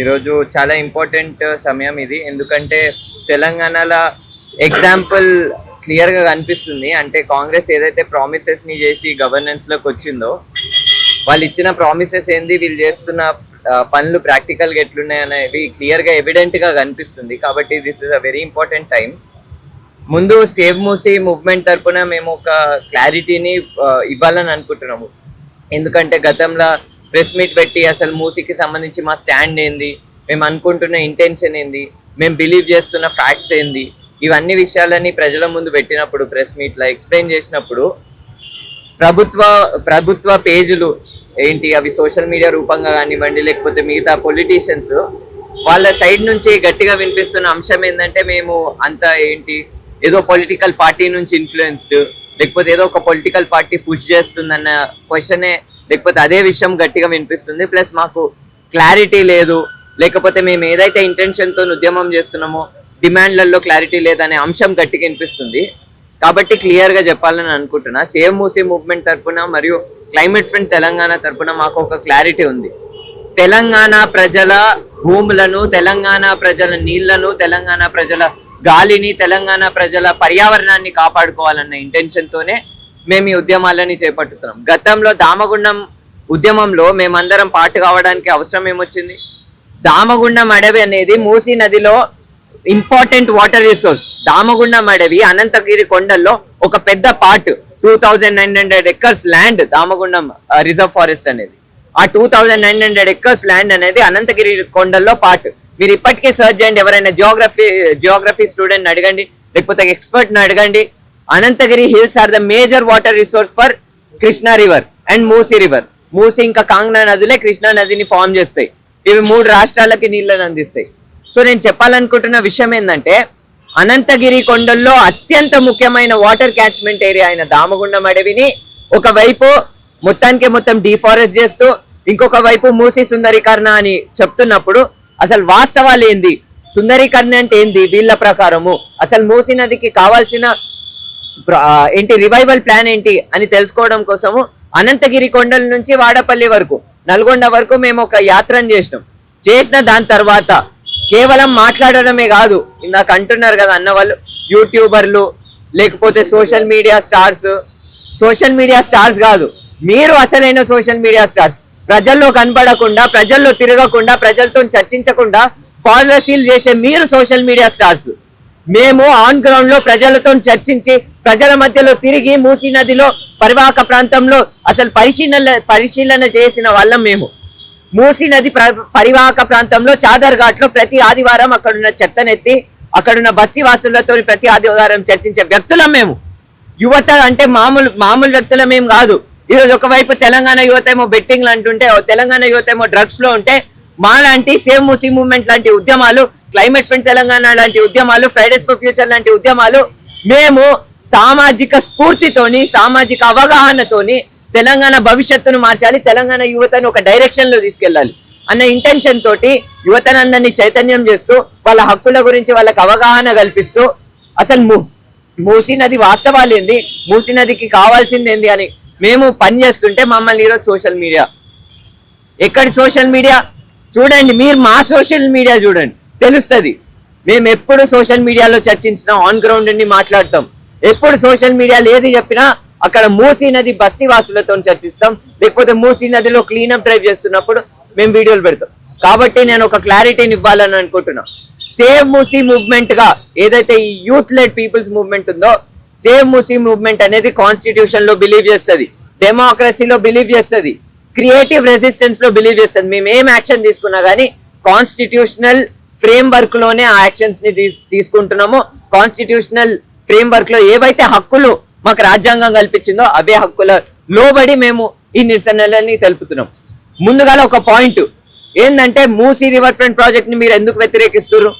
ఈరోజు చాలా ఇంపార్టెంట్ సమయం ఇది. ఎందుకంటే తెలంగాణలో ఎగ్జాంపుల్ క్లియర్గా కనిపిస్తుంది. అంటే కాంగ్రెస్ ఏదైతే ప్రామిసెస్ ని చేసి గవర్నెన్స్ లోకి వచ్చిందో, వాళ్ళు ఇచ్చిన ప్రామిసెస్ ఏంది, వీళ్ళు చేస్తున్న పనులు ప్రాక్టికల్గా ఎట్లున్నాయి అనేవి క్లియర్గా ఎవిడెంట్గా కనిపిస్తుంది. కాబట్టి this is a very important time. ముందు సేవ్ మూసీ మూవ్మెంట్ తరఫున మేము ఒక క్లారిటీని ఇవ్వాలని అనుకుంటున్నాము. ఎందుకంటే గతంలో ప్రెస్ మీట్ పెట్టి అసలు మూసీకి సంబంధించి మా స్టాండ్ ఏంది, మేము అనుకుంటున్న ఇంటెన్షన్ ఏంది, మేము బిలీవ్ చేస్తున్న ఫ్యాక్ట్స్ ఏంది, ఇవన్నీ విషయాలని ప్రజల ముందు పెట్టినప్పుడు, ప్రెస్ మీట్లో ఎక్స్ప్లెయిన్ చేసినప్పుడు ప్రభుత్వ పేజీలు ఏంటి, అవి సోషల్ మీడియా రూపంగా కానివ్వండి, లేకపోతే మిగతా పొలిటీషియన్స్ వాళ్ళ సైడ్ నుంచి గట్టిగా వినిపిస్తున్న అంశం ఏంటంటే, మేము అంతా ఏంటి ఏదో పొలిటికల్ పార్టీ నుంచి ఇన్ఫ్లుయెన్స్డ్, లేకపోతే ఏదో ఒక పొలిటికల్ పార్టీ పుష్ చేస్తుందన్న క్వశ్చనే, లేకపోతే అదే విషయం గట్టిగా వినిపిస్తుంది. ప్లస్ మాకు క్లారిటీ లేదు, లేకపోతే మేము ఏదైతే ఇంటెన్షన్తో ఉద్యమం చేస్తున్నామో డిమాండ్లలో క్లారిటీ లేదనే అంశం గట్టిగా వినిపిస్తుంది. కాబట్టి క్లియర్గా చెప్పాలని అనుకుంటున్నా. సేవ్ మూసీ మూవ్మెంట్ తరఫున మరియు క్లైమేట్ ఫ్రంట్ తెలంగాణ తరఫున మాకు ఒక క్లారిటీ ఉంది. తెలంగాణ ప్రజల భూములను, తెలంగాణ ప్రజల నీళ్లను, తెలంగాణ ప్రజల గాలిని, తెలంగాణ ప్రజల పర్యావరణాన్ని కాపాడుకోవాలన్న ఇంటెన్షన్తోనే మేము ఈ ఉద్యమాలని చేపట్టుతున్నాం. గతంలో దామగుండం ఉద్యమంలో మేమందరం పార్ట్ కావడానికి అవసరం ఏమొచ్చింది? దామగుండం అడవి అనేది మూసీ నదిలో ఇంపార్టెంట్ వాటర్ రిసోర్స్. దామగుండం అడవి అనంతగిరి కొండల్లో ఒక పెద్ద part, 2900 acres land Damagundam reserve forest అనేది. ఆ 2900 ఎకర్స్ ల్యాండ్ అనేది అనంతగిరి కొండల్లో పార్ట్. మీరు ఇప్పటికీ సర్చ్ చేయండి, ఎవరైనా జియోగ్రఫీ స్టూడెంట్ అడగండి, లేకపోతే ఎక్స్పర్ట్ని అడగండి. Ananthagiri hills are the major water resource for Krishna river and Musi river. Musi ఇంకా కాంగ్నా నదులే కృష్ణా నదిని ఫామ్ చేస్తాయి. ఇవి 3 రాష్ట్రాలకి నీళ్ళని అందిస్తాయి. సో నేను చెప్పాలనుకుంటున్న విషయం ఏంటంటే, అనంతగిరి కొండల్లో అత్యంత ముఖ్యమైన వాటర్ క్యాచ్మెంట్ ఏరియా అయిన దామగుండం అడవిని ఒకవైపు మొత్తం డిఫారెస్ట్ చేస్తూ, ఇంకొక వైపు మూసీ సుందరీకరణ అని చెప్తున్నప్పుడు అసలు వాస్తవాలు ఏంది, సుందరీకరణ అంటే ఏంది వీళ్ళ ప్రకారము, అసలు మూసీ నదికి కావాల్సిన ఏంటి రివైవల్ ప్లాన్ ఏంటి అని తెలుసుకోవడం కోసము అనంతగిరి కొండల నుంచి వాడపల్లి వరకు, నల్గొండ వరకు మేము ఒక యాత్రను చేసిన దాని తర్వాత కేవలం మాట్లాడడమే కాదు, ఇందాక అంటున్నారు కదా అన్న వాళ్ళు, యూట్యూబర్లు లేకపోతే సోషల్ మీడియా స్టార్స్ కాదు, మీరు అసలైన సోషల్ మీడియా స్టార్స్. ప్రజల్లో కనపడకుండా, ప్రజల్లో తిరగకుండా, ప్రజలతో చర్చించకుండా పాలసీలు చేసే మీరు సోషల్ మీడియా స్టార్స్. మేము ఆన్ గ్రౌండ్ లో ప్రజలతో చర్చించి, ప్రజల మధ్యలో తిరిగి మూసీ నదిలో పరివాహక ప్రాంతంలో అసలు పరిశీలన చేసిన వాళ్ళం మేము. మూసీ నది పరివాహక ప్రాంతంలో చాదర్ ఘాట్ లో ప్రతి ఆదివారం అక్కడున్న చెత్తనెత్తి, అక్కడున్న బస్తీవాసులతో ప్రతి ఆదివారం చర్చించే వ్యక్తులం మేము. యువత అంటే మామూలు వ్యక్తులం ఏం కాదు. ఈరోజు ఒకవైపు తెలంగాణ యువత ఏమో బెట్టింగ్లు అంటుంటే, తెలంగాణ యువత ఏమో డ్రగ్స్ లో ఉంటే, మా లాంటి సేవ్ మూసీ మూవ్మెంట్ లాంటి ఉద్యమాలు, క్లైమేట్ ఫ్రంట్ తెలంగాణ లాంటి ఉద్యమాలు, ఫ్రైడేస్ ఫర్ ఫ్యూచర్ లాంటి ఉద్యమాలు మేము సామాజిక స్ఫూర్తితోని, సామాజిక అవగాహనతోని తెలంగాణ భవిష్యత్తును మార్చాలి, తెలంగాణ యువతను ఒక డైరెక్షన్ లో తీసుకెళ్లాలి అన్న ఇంటెన్షన్ తోటి యువతనందరినీ చైతన్యం చేస్తూ, వాళ్ళ హక్కుల గురించి వాళ్ళకి అవగాహన కల్పిస్తూ, అసలు మూసీ నది వాస్తవాలు ఏంది, మూసీ నదికి కావాల్సింది ఏంది అని మేము పనిచేస్తుంటే మమ్మల్ని ఈరోజు సోషల్ మీడియా, ఎక్కడి సోషల్ మీడియా చూడండి, మీరు మా సోషల్ మీడియా చూడండి తెలుస్తుంది. మేము ఎప్పుడు సోషల్ మీడియాలో చర్చించినా ఆన్ గ్రౌండ్ ని మాట్లాడతాం. ఎప్పుడు సోషల్ మీడియాలో ఏది చెప్పినా అక్కడ మూసీ నది బస్తీవాసులతో చర్చిస్తాం, లేకపోతే మూసీ నదిలో క్లీనప్ డ్రైవ్ చేస్తున్నప్పుడు మేము వీడియోలు పెడతాం. కాబట్టి నేను ఒక క్లారిటీని ఇవ్వాలని అనుకుంటున్నా. సేవ్ మూసీ మూవ్మెంట్ గా ఏదైతే ఈ యూత్ లెడ్ పీపుల్స్ మూవ్మెంట్ ఉందో, సేవ్ మూసీ మూవ్మెంట్ అనేది కాన్స్టిట్యూషన్ లో బిలీవ్ చేస్తుంది, డెమోక్రసీలో బిలీవ్ చేస్తుంది, క్రియేటివ్ రెసిస్టెన్స్ లో బిలీవ్ చేస్తుంది. మేము ఏం యాక్షన్ తీసుకున్నా కానీ కాన్స్టిట్యూషనల్ ఫ్రేమ్ వర్క్ లోనే ఆ యాక్షన్స్ ని తీసుకుంటున్నాము. కాన్స్టిట్యూషనల్ ఫ్రేమ్ వర్క్ లో ఏవైతే హక్కులు మాకు రాజ్యాంగం కల్పించిందో అవే హక్కుల లోబడి మేము ఈ నిరసనలని తెలుపుతున్నాం. ముందుగా ఒక పాయింట్ ఏంటంటే, మూసీ రివర్ ఫ్రంట్ ప్రాజెక్ట్ ని మీరు ఎందుకు వ్యతిరేకిస్తున్నారు?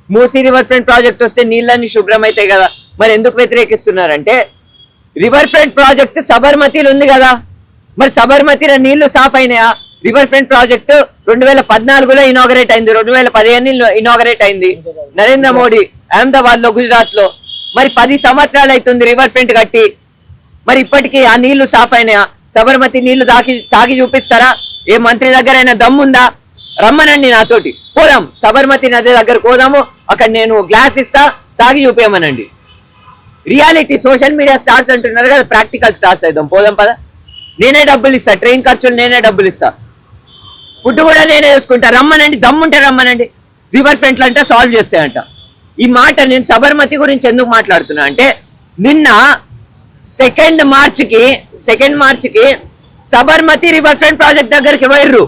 మూసీ రివర్ ఫ్రంట్ ప్రాజెక్ట్ వస్తే నీళ్ళని శుభ్రం అవుతాయి కదా, మరి ఎందుకు వ్యతిరేకిస్తున్నారంటే, రివర్ ఫ్రంట్ ప్రాజెక్ట్ సబర్మతిలో ఉంది కదా, మరి సబర్మతిలో నీళ్లు సాఫ్ అయినాయా? రివర్ ఫ్రంట్ ప్రాజెక్టు 2014లో ఇనాగరేట్ అయింది, 2015లో ఇనాగరేట్ అయింది నరేంద్ర మోడీ అహ్మదాబాద్ లో, గుజరాత్ లో. మరి 10 సంవత్సరాలు అవుతుంది రివర్ ఫ్రంట్ కట్టి, మరి ఇప్పటికీ ఆ నీళ్లు సాఫ్ అయినాయా? సబర్మతి నీళ్లు తాగి చూపిస్తారా? ఏ మంత్రి దగ్గర అయినా దమ్ముందా? రమ్మనండి, నాతోటి పోదాం, సబర్మతి నది దగ్గర పోదాము, అక్కడ నేను గ్లాస్ ఇస్తా, తాగి చూపించమనండి. రియాలిటీ సోషల్ మీడియా స్టార్స్ అంటున్నారు కదా, ప్రాక్టికల్ స్టార్స్ అవుతాం, పోదాం పద. నేనే డబ్బులు ఇస్తా, ట్రైన్ ఖర్చులు నేనే డబ్బులు ఇస్తా, ఫుడ్ కూడా నేనే వేసుకుంటా, రమ్మనండి, దమ్ముంటే రమ్మనండి. రివర్ ఫ్రంట్లు అంటే సాల్వ్ చేస్తాయంట. ఈ మాట నేను సబర్మతి గురించి ఎందుకు మాట్లాడుతున్నా అంటే, నిన్న సెకండ్ మార్చికి సబర్మతి రివర్ ఫ్రంట్ ప్రాజెక్ట్ దగ్గరికి పోయిర్రు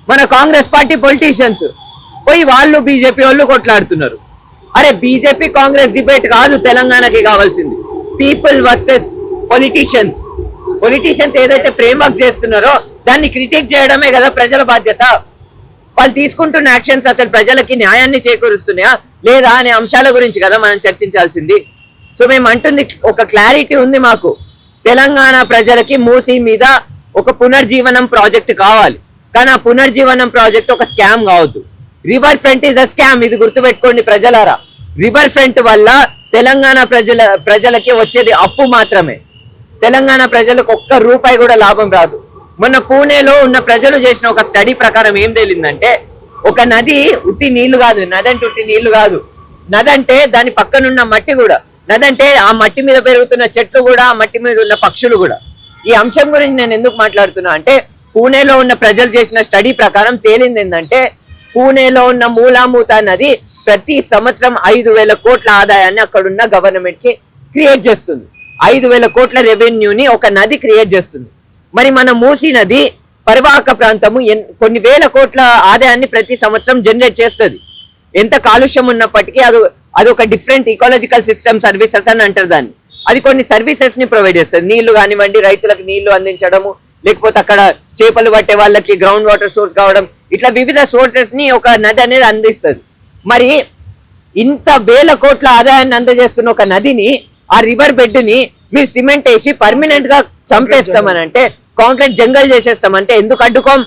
మన కాంగ్రెస్ పార్టీ పొలిటీషియన్స్. పోయి వాళ్ళు బీజేపీ వాళ్ళు కొట్లాడుతున్నారు. అరే బీజేపీ కాంగ్రెస్ డిబేట్ కాదు తెలంగాణకి కావాల్సింది, పీపుల్ వర్సెస్ పొలిటీషియన్స్. పొలిటీషియన్స్ ఏదైతే ఫ్రేమ్ వర్క్ చేస్తున్నారో దాన్ని క్రిటిక్ చేయడమే కదా ప్రజల బాధ్యత. వాళ్ళు తీసుకుంటున్న యాక్షన్స్ అసలు ప్రజలకి న్యాయాన్ని చేకూరుస్తున్నాయా లేదా అనే అంశాల గురించి కదా మనం చర్చించాల్సింది. సో మేము అంటుంది ఒక క్లారిటీ ఉంది మాకు, తెలంగాణ ప్రజలకి మూసీ మీద ఒక పునర్జీవనం ప్రాజెక్ట్ కావాలి, కానీ ఆ పునర్జీవనం ప్రాజెక్ట్ ఒక స్కామ్ కావద్దు. River front is a scam, ఇది గుర్తుపెట్టుకోండి ప్రజలారా. రివర్ ఫ్రంట్ వల్ల తెలంగాణ ప్రజలకి వచ్చేది అప్పు మాత్రమే, తెలంగాణ ప్రజలకు ఒక్క రూపాయి కూడా లాభం రాదు. మొన్న పూణేలో ఉన్న ప్రజలు చేసిన ఒక స్టడీ ప్రకారం ఏం తేలిందంటే, ఒక నది ఉట్టి నీళ్లు కాదు, నదంటే ఉట్టి నీళ్లు కాదు, నదంటే దాని పక్కనున్న మట్టి కూడా, నదంటే ఆ మట్టి మీద పెరుగుతున్న చెట్లు కూడా, ఆ మట్టి మీద ఉన్న పక్షులు కూడా. ఈ అంశం గురించి నేను ఎందుకు మాట్లాడుతున్నా అంటే, పూణేలో ఉన్న ప్రజలు చేసిన స్టడీ ప్రకారం తేలింది ఏంటంటే, పూణేలో ఉన్న మూలామూతా నది ప్రతి సంవత్సరం 5,000 కోట్ల ఆదాయాన్ని అక్కడున్న గవర్నమెంట్ కి క్రియేట్ చేస్తుంది. 5,000 కోట్ల రెవెన్యూని ఒక నది క్రియేట్ చేస్తుంది. మరి మన మూసీ నది పరివాహక ప్రాంతము కొన్ని వేల కోట్ల ఆదాయాన్ని ప్రతి సంవత్సరం జనరేట్ చేస్తుంది. ఎంత కాలుష్యం ఉన్నప్పటికీ అది ఒక డిఫరెంట్ ఈకాలజికల్ సిస్టమ్ సర్వీసెస్ అని అంటారు దాన్ని. అది కొన్ని సర్వీసెస్ ని ప్రొవైడ్ చేస్తుంది. నీళ్లు కానివ్వండి, రైతులకు నీళ్లు అందించడము, లేకపోతే అక్కడ చేపలు పట్టే వాళ్ళకి గ్రౌండ్ వాటర్ సోర్స్ కావడం, ఇట్లా వివిధ సోర్సెస్ ని ఒక నది అనేది అందిస్తుంది. మరి ఇంత వేల కోట్ల ఆదాయాన్ని అందజేస్తున్న ఒక నదిని, ఆ రివర్ బెడ్ ని మీరు సిమెంట్ వేసి పర్మనెంట్ గా చంపేస్తామని అంటే, కాంక్రీట్ జంగల్ చేసేస్తామంటే ఎందుకు అడ్డుకోం?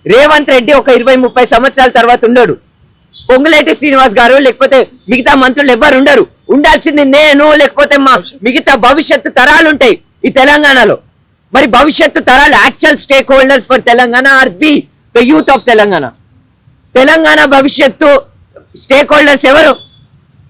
రేవంత్ రెడ్డి ఒక 20-30 సంవత్సరాల తర్వాత ఉండడు, పొంగులేటి శ్రీనివాస్ గారు లేకపోతే మిగతా మంత్రులు ఎవరు ఉండరు. ఉండాల్సింది నేను, లేకపోతే మా మిగతా భవిష్యత్తు తరాలు ఉంటాయి ఈ తెలంగాణలో. మరి భవిష్యత్తు తరాలు actual stakeholders for Telangana are we the youth of Telangana. Telangana భవిష్యత్తు స్టేక్ హోల్డర్స్ ఎవరు?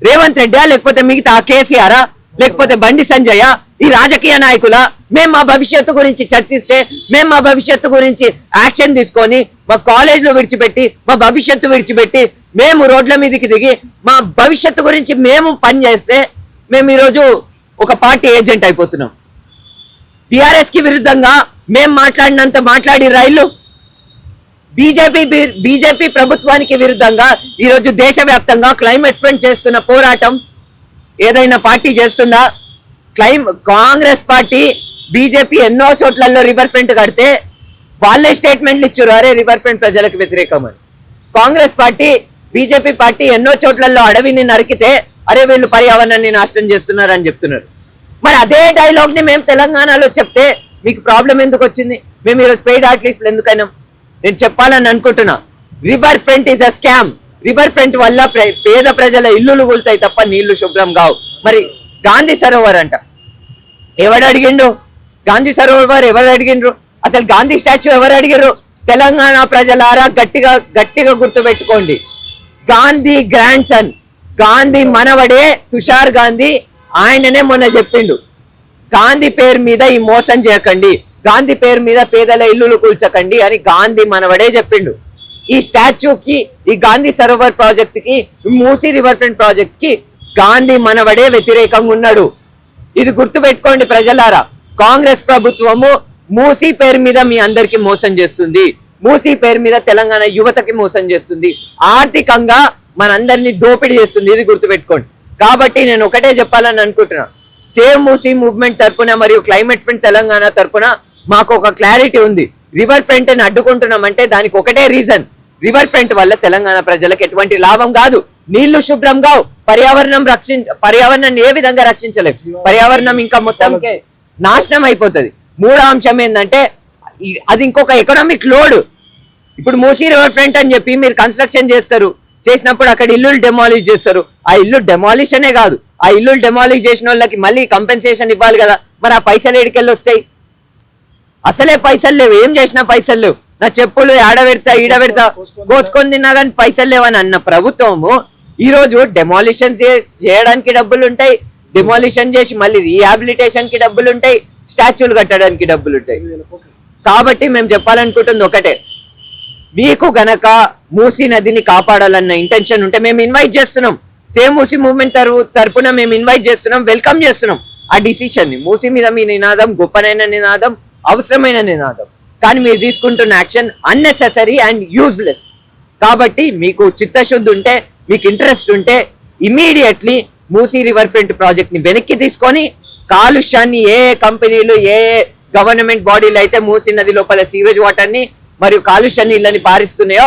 రేవంత్ రెడ్డి లేకపోతే మిగతా కేసీఆర్ లేకపోతే బండి సంజయ్, ఈ రాజకీయ నాయకుల? మేము మా భవిష్యత్తు గురించి చర్చిస్తే, మేము మా భవిష్యత్తు గురించి యాక్షన్ తీసుకొని, మా కాలేజీలో విడిచిపెట్టి, మా భవిష్యత్తు విడిచిపెట్టి మేము రోడ్ల మీదకి దిగి మా భవిష్యత్తు గురించి మేము పని చేస్తే, మేము ఈరోజు ఒక పార్టీ ఏజెంట్ అయిపోతున్నాం. టిఆర్ఎస్ కి విరుద్ధంగా మేము మాట్లాడినంత మాట్లాడి రైళ్లు, బీజేపీ ప్రభుత్వానికి విరుద్ధంగా ఈరోజు దేశవ్యాప్తంగా క్లైమేట్ ఫ్రంట్ చేస్తున్న పోరాటం ఏదైనా పార్టీ చేస్తుందా? కాంగ్రెస్ పార్టీ, బీజేపీ ఎన్నో చోట్లలో రివర్ ఫ్రంట్ కడితే వాళ్ళే స్టేట్మెంట్లు ఇచ్చారు, అరే రివర్ ఫ్రంట్ ప్రజలకు వ్యతిరేకమని. కాంగ్రెస్ పార్టీ, బీజేపీ పార్టీ ఎన్నో చోట్లలో అడవిని నరికితే అరే వీళ్ళు పర్యావరణాన్ని నాశనం చేస్తున్నారు అని చెప్తున్నారు. మరి అదే డైలాగ్ ని మేము తెలంగాణలో చెప్తే మీకు ప్రాబ్లం ఎందుకు వచ్చింది? మేము ఈరోజు పెయిడ్ ఆర్టిస్టులు ఎందుకైనా నేను చెప్పాలని అనుకుంటున్నా, river front is a scam. River front వల్ల పేద ప్రజల ఇల్లులు కూలుతాయి తప్ప నీళ్లు శుభ్రం కావు. మరి గాంధీ సరోవర్ అంట, ఎవడు అడిగిండు? గాంధీ సరోవర్ ఎవరు అడిగిండ్రు? అసలు గాంధీ స్టాచ్యూ ఎవరు అడిగారు? తెలంగాణ ప్రజలారా గట్టిగా గుర్తుపెట్టుకోండి, గాంధీ గ్రాండ్ సన్, గాంధీ మనవడే తుషార్ గాంధీ, ఆయననే మొన్న చెప్పిండు, గాంధీ పేరు మీద ఈ మోసం చేయకండి, గాంధీ పేరు మీద పేదల ఇల్లులు కూల్చకండి అని గాంధీ మనవడే చెప్పిండు. ఈ స్టాచ్యూకి, ఈ గాంధీ సరోవర్ ప్రాజెక్ట్ కి, మూసీ రివర్ ఫ్రంట్ ప్రాజెక్ట్ కి గాంధీ మనవడే వ్యతిరేకంగా ఉన్నాడు. ఇది గుర్తుపెట్టుకోండి ప్రజలారా. కాంగ్రెస్ ప్రభుత్వము మూసీ పేరు మీద మీ అందరికి మోసం చేస్తుంది, మూసీ పేరు మీద తెలంగాణ యువతకి మోసం చేస్తుంది, ఆర్థికంగా మనందరినీ దోపిడీ చేస్తుంది, ఇది గుర్తుపెట్టుకోండి. కాబట్టి నేను ఒకటే చెప్పాలని అనుకుంటున్నా, సేవ్ మూసీ మూవ్మెంట్ తరపున మరియు క్లైమేట్ ఫ్రంట్ తెలంగాణ తరపున మాకు ఒక క్లారిటీ ఉంది. రివర్ ఫ్రంట్ ని అడ్డుకుంటున్నామంటే దానికి ఒకటే రీజన్, రివర్ ఫ్రంట్ వల్ల తెలంగాణ ప్రజలకు ఎటువంటి లాభం కాదు, నీళ్లు శుభ్రం కావు, పర్యావరణాన్ని ఏ విధంగా రక్షించలేదు, పర్యావరణం ఇంకా మొత్తం నాశనం అయిపోతుంది. మూడో అంశం ఏంటంటే అది ఇంకొక ఎకనామిక్ లోడ్. ఇప్పుడు మూసీ రివర్ ఫ్రంట్ అని చెప్పి మీరు కన్స్ట్రక్షన్ చేసినప్పుడు అక్కడ ఇల్లులు డెమాలిష్ చేస్తారు. ఆ ఇల్లు డెమాలిషనే కాదు, ఆ ఇల్లు డెమాలిష్ చేసిన వాళ్ళకి మళ్ళీ కంపెన్సేషన్ ఇవ్వాలి కదా. మరి ఆ పైసలు ఎడికెళ్ళి వస్తాయి? అసలే పైసలు లేవు, ఏం చేసినా పైసలు లేవు. నా చెప్పులు ఆడబెడతా ఈడబెడతా కోసుకొని తిన్నా కానీ పైసలు లేవని అన్న ప్రభుత్వము ఈ రోజు డెమాలిషన్ చేయడానికి డబ్బులు ఉంటాయి, డిమాలిషన్ చేసి మళ్ళీ రీహాబిలిటేషన్ కి డబ్బులు ఉంటాయి, స్టాచ్యూలు కట్టడానికి డబ్బులు ఉంటాయి. కాబట్టి మేము చెప్పాలనుకుంటుంది ఒకటే, మీకు గనక మూసీ నదిని కాపాడాలన్న ఇంటెన్షన్ ఉంటే మేము ఇన్వైట్ చేస్తున్నాం, సేమ్ మూసీ మూవ్మెంట్ తరపున మేము ఇన్వైట్ చేస్తున్నాం, వెల్కమ్ చేస్తున్నాం ఆ డిసిషన్ ని. మూసీ మీద మీ నినాదం గొప్పనైన నినాదం, అవసరమైన నినాదం, కానీ మీరు తీసుకుంటున్న యాక్షన్ అన్నెసెసరీ అండ్ యూజ్లెస్. కాబట్టి మీకు చిత్తశుద్ధి ఉంటే, మీకు ఇంట్రెస్ట్ ఉంటే immediately Musi river front project ని వెనక్కి తీసుకొని కాలుష్యాన్ని ఏ కంపెనీలు ఏ గవర్నమెంట్ బాడీలు అయితే మూసీ నది లోపల సీవేజ్ వాటర్ ని మరియు కాలుష్య నీళ్ళని పారిస్తున్నాయో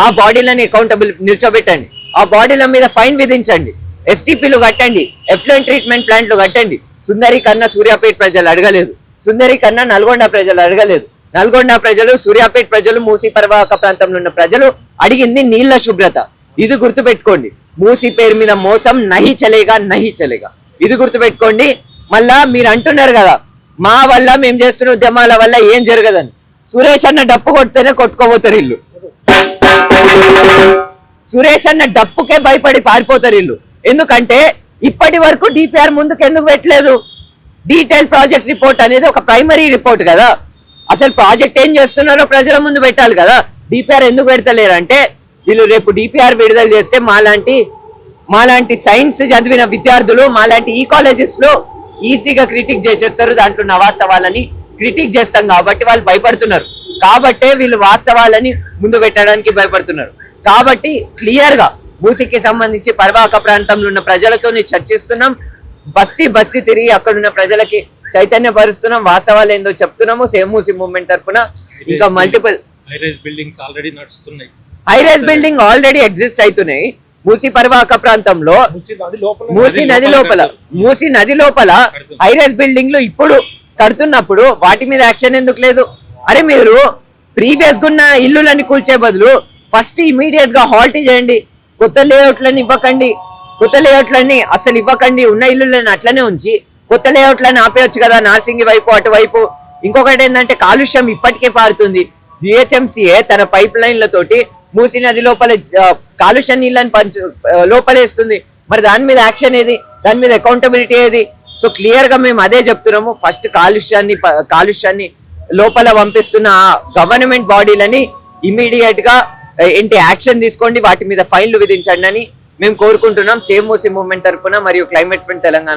ఆ బాడీలని అకౌంటబుల్ నిల్చోబెట్టండి, ఆ బాడీల మీద ఫైన్ విధించండి, ఎస్టీపీలు కట్టండి, ఎఫ్లూయెంట్ ట్రీట్మెంట్ ప్లాంట్లు కట్టండి. సుందరి కన్నా సూర్యాపేట ప్రజలు అడగలేదు, సుందరి కన్నా నల్గొండ ప్రజలు అడగలేదు. నల్గొండ ప్రజలు, సూర్యాపేట ప్రజలు, మూసీ పరివాహక ప్రాంతంలో ఉన్న ప్రజలు అడిగింది నీళ్ల శుభ్రత. ఇది గుర్తుపెట్టుకోండి. మూసీ పేరు మీద మోసం నహి చలేగా, నహి చలేగా. ఇది గుర్తుపెట్టుకోండి. మళ్ళా మీరు అంటున్నారు కదా మా వల్ల మేము చేస్తున్న ఉద్యమాల వల్ల ఏం జరగదని. సురేష్ అన్న డప్పు కొడితేనే కొట్టుకోబోతారు ఇల్లు, సురేష్ అన్న డప్పుకే భయపడి పారిపోతారు ఇల్లు. ఎందుకంటే ఇప్పటి వరకు డిపిఆర్ ముందుకు ఎందుకు పెట్టలేదు? డీటెయిల్ ప్రాజెక్ట్ రిపోర్ట్ అనేది ఒక ప్రైమరీ రిపోర్ట్ కదా, అసలు ప్రాజెక్ట్ ఏం చేస్తున్నారో ప్రజల ముందు పెట్టాలి కదా. డిపిఆర్ ఎందుకు పెడతలేరు అంటే వీళ్ళు రేపు డిపిఆర్ విడుదల చేస్తే మాలాంటి సైన్స్ చదివిన విద్యార్థులు, మాలాంటి ఈ కాలేజెస్ లో ఈజీగా క్రిటిక్ చేసేస్తారు, దాంట్లో ఉన్న వాస్తవాలని క్రిటిక్ చేస్తాం కాబట్టి వాళ్ళు భయపడుతున్నారు. కాబట్టే వీళ్ళు వాస్తవాలని ముందు పెట్టడానికి భయపడుతున్నారు. కాబట్టి క్లియర్ గా మూసీకి సంబంధించి పరివాహక ప్రాంతంలో ఉన్న ప్రజలతో చర్చిస్తున్నాం, బస్తీ తిరిగి అక్కడున్న ప్రజలకి చైతన్యపరుస్తున్నాం, వాస్తవాలు ఏందో చెప్తున్నాము. సేమ్ మూసీ మూవ్మెంట్ తరఫున ఇంకా multiple high rise building already exist అవుతున్నాయి మూసీ పరివాహక ప్రాంతంలో. మూసీ నది లోపల హై రైజ్ బిల్డింగ్లు ఇప్పుడు కడుతున్నప్పుడు వాటి మీద యాక్షన్ ఎందుకు లేదు? అరే మీరు ప్రీవియస్ గా ఉన్న ఇల్లులని కూల్చే బదులు ఫస్ట్ ఇమీడియట్ గా హాల్ట్ చేయండి, కొత్త లేఅవుట్లని ఇవ్వకండి, కొత్త లేఅవుట్లని అసలు ఇవ్వకండి, ఉన్న ఇల్లులను అట్లనే ఉంచి కొత్త లేఅవుట్లని ఆపేయచ్చు కదా, నార్సింగి వైపు అటువైపు. ఇంకొకటి ఏంటంటే కాలుష్యం ఇప్పటికే పారుతుంది. జిహెచ్ఎంసీఏ తన పైప్ లైన్లతోటి మూసీ నది లోపల కాలుష్య నీళ్ళని లోపలేస్తుంది. మరి దాని మీద యాక్షన్ ఏది? దాని మీద అకౌంటబిలిటీ ఏది? సో క్లియర్ గా మేము అదే చెప్తున్నాము. ఫస్ట్ కాలుష్యాన్ని లోపల పంపిస్తున్న గవర్నమెంట్ బాడీలని ఇమీడియట్ గా ఏంటి యాక్షన్ తీసుకోండి, వాటి మీద ఫైన్లు విధించండి అని మేము కోరుకుంటున్నాం. సేమ్ మూసీ మూవ్మెంట్ తరఫున మరియు క్లైమేట్ ఫ్రంట్ తెలంగాణ